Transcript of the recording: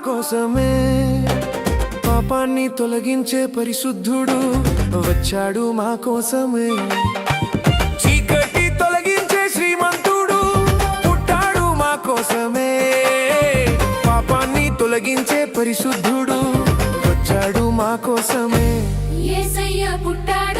కోసమే. పాపాన్ని తొలగించే పరిశుద్ధుడు వచ్చాడు మా కోసమే. చీకటి తొలగించే శ్రీమంతుడు పుట్టాడు మా కోసమే. పాపాన్ని తొలగించే పరిశుద్ధుడు వచ్చాడు మా కోసమే. యేసయ్య పుట్టాడు